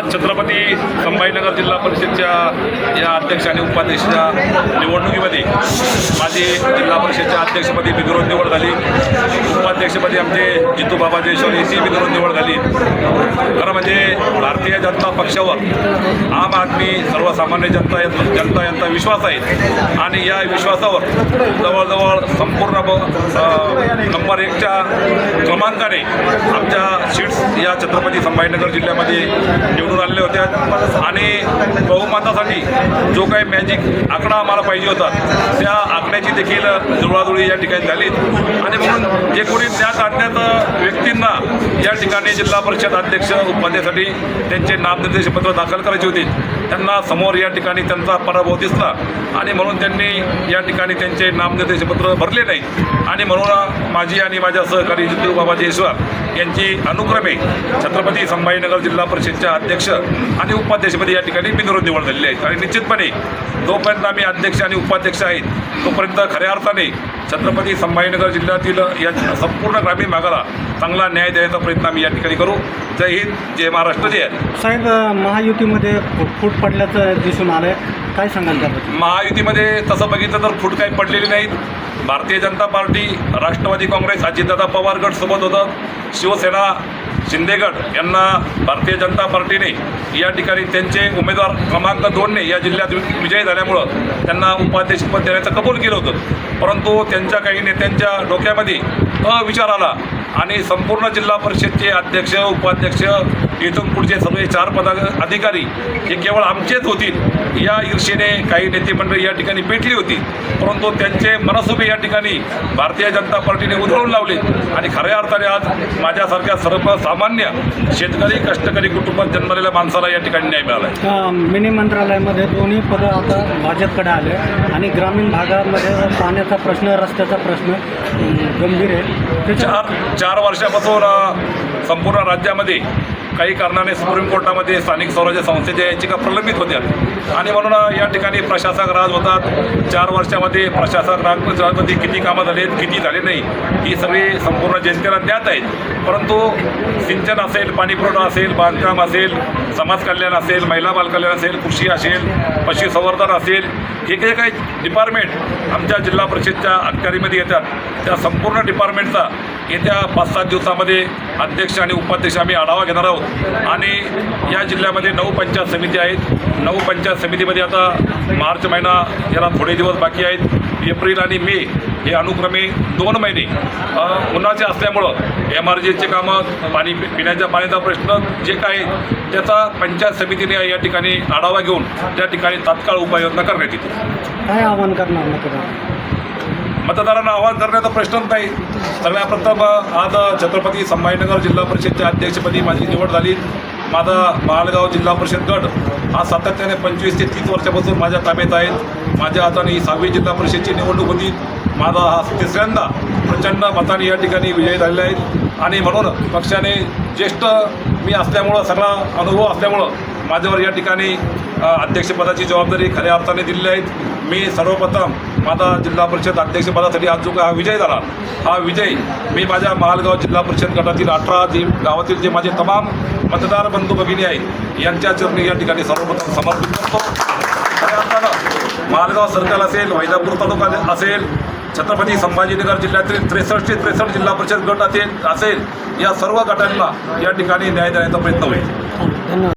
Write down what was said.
आज छत्रपती संभाजीनगर जिल्हा परिषदच्या या अध्यक्ष आणि उपाध्यक्षाच्या निवडणुकीमध्ये माझी जिल्हा परिषदच्या अध्यक्षपदी बिनविरोध निवड झाली. उपाध्यक्षपदी आमचे जितू बाबा जयश्वर यांची बिनविरोध निवड झाली. खरं म्हणजे भारतीय जनता पक्षावर आम आदमी सर्वसामान्य जनता यांचा विश्वास आहे आणि या विश्वासावर जवळजवळ संपूर्ण नंबर 1च्या क्रमांकाने आमच्या सीट्स या छत्रपती संभाजीनगर जिल्ह्यामध्ये निवडून आलेल्या होत्या आणि बहुमतासाठी जो काही मॅजिक आकडा आम्हाला पाहिजे होता त्या आकड्याची देखील जुळवाजुळी या ठिकाणी झाली आणि म्हणून जे कोणी त्यात आणण्यात व्यक्तींना या ठिकाणी जिल्हा परिषद अध्यक्ष उपाध्यक्षासाठी त्यांचे नामनिर्देशपत्र दाखल करायचे होते त्यांना समोर या ठिकाणी त्यांचा पराभव दिसला आणि म्हणून त्यांनी या ठिकाणी त्यांचे नामनिर्देशपत्र भरले नाहीत आणि म्हणून माझी आणि माझ्या सहकारी जितू बाबा जयश्वर यांची अनुक्रमे छत्रपती संभाजीनगर जिल्हा परिषदच्या अध्यक्ष आणि उपाध्यक्षपदी या ठिकाणी बिनविरोध निवड झालेली आहे. आणि निश्चितपणे जोपर्यंत आम्ही अध्यक्ष आणि उपाध्यक्ष आहेत तोपर्यंत खऱ्या अर्थाने छत्रपती संभाजीनगर जिल्ह्यातील या संपूर्ण ग्रामीण भागाला चांगला न्याय देण्याचा प्रयत्न आम्ही या ठिकाणी करू. जय हिंद, जय महाराष्ट्र, जय. साहेब, महायुतीमध्ये फूट पडल्याचं दिसून आलं आहे, काय सांगाल त्याबद्दल? महायुतीमध्ये तसं बघितलं तर फूट काही पडलेली नाहीत. भारतीय जनता पार्टी, राष्ट्रवादी काँग्रेस, अजितदादा पवार गट सोबत होतं. शिवसेना, शिंदे गट यांना भारतीय जनता पार्टीने या ठिकाणी त्यांचे उमेदवार क्रमांक 2ने या जिल्ह्यात विजयी झाल्यामुळं त्यांना उपाध्यक्षपद देण्याचं कबूल केलं होतं. परंतु त्यांच्या काही नेत्यांच्या डोक्यामध्ये अविचार आला आणि संपूर्ण जिल्हा परिषदचे अध्यक्ष, उपाध्यक्ष, इथून पुढचे सगळे 4 पदाधिकारी हे केवळ आमचेच होतील या ईर्षेने काही नेते मंडळी या ठिकाणी पेटली होती. परंतु त्यांचे मनसुबे या ठिकाणी भारतीय जनता पार्टीने उधळून लावले आणि खऱ्या अर्थाने आज माझ्यासारख्या सर्वसामान्य शेतकरी, कष्टकरी कुटुंबात जन्मलेल्या माणसाला या ठिकाणी न्याय मिळाला. मिनी मंत्रालयामध्ये दोन्ही पदं आता भाजपकडे आले आणि ग्रामीण भागामध्ये पाण्याचा प्रश्न, रस्त्याचा प्रश्न गंभीर आहे. 4 वर्षापासून संपूर्ण राज्यामध्ये काही कारणाने सुप्रीम कोर्टामध्ये स्थानिक स्वराज्य संस्थेच्या याचिका प्रलंबित होत्या आणि म्हणून या ठिकाणी प्रशासक राज होतात. 4 वर्षामध्ये प्रशासक राजमध्ये किती कामं झालेत, किती झाले नाही ही सगळी संपूर्ण जनतेला ज्ञात आहेत. परंतु सिंचन असेल, पाणीपुरवठा असेल, बांधकाम असेल, समाज कल्याण असेल, महिला बालकल्याण असेल, कृषी असेल, पशुसंवर्धन असेल, हे काही डिपार्टमेंट आमच्या जिल्हा परिषदच्या अखत्यारीमध्ये येतात. त्या संपूर्ण डिपार्टमेंटचा येत्या 5-7 दिवसामध्ये अध्यक्ष आणि उपाध्यक्ष आम्ही आढावा घेणार आहोत आणि या जिल्ह्यामध्ये 9 पंचायत समिती आहेत. 9 पंचायत समितीमध्ये आता मार्च महिना याला थोडे दिवस बाकी आहेत. एप्रिल आणि मे हे अनुक्रमे 2 महिने उन्हाचे असल्यामुळं MRGचे कामं, पिण्याच्या पाण्याचा प्रश्न जे काय त्याचा पंचायत समितीने या ठिकाणी आढावा घेऊन त्या ठिकाणी तात्काळ उपाययोजना करण्यात येतील. काय आवाहन करणार मतदारांना आवाहन करण्याचा प्रश्नच नाही. सगळ्यात प्रथम आज छत्रपती संभाजीनगर जिल्हा परिषदच्या अध्यक्षपदी माझी निवड झाली. माझा माळगाव जिल्हा परिषद गट हा सातत्याने 25 ते 30 वर्षापासून माझ्या ताब्यात आहेत. माझ्या हाताने ही 6वी जिल्हा परिषदची निवडणूक होती. माझा हा 3ऱ्यांदा प्रचंड मताने या ठिकाणी विजयी झालेले आहेत आणि म्हणून पक्षाने ज्येष्ठ मी असल्यामुळं, सगळा अनुभव असल्यामुळं माझ्यावर या ठिकाणी अध्यक्षपदाची जबाबदारी खऱ्या अर्थाने दिलेली आहेत. मी सर्वप्रथम माझा जिल्हा परिषद अध्यक्षपदासाठी आज जो हा विजय झाला, हा विजय मी माझ्या मालगाव जिल्हा परिषद गटातील 18 गावातील जे माझे तमाम मतदार बंधू भगिनी आहेत यांच्या चरणी या ठिकाणी सर्वप्रथम समर्पित करतो. खऱ्या अर्थानं मालगाव सर्कल असेल, वैजापूर तालुका असेल, छत्रपती संभाजीनगर जिल्ह्यातील 63 जिल्हा परिषद गट असेल, या सर्व गटांना या ठिकाणी न्याय देण्याचा प्रयत्न होईल. धन्यवाद.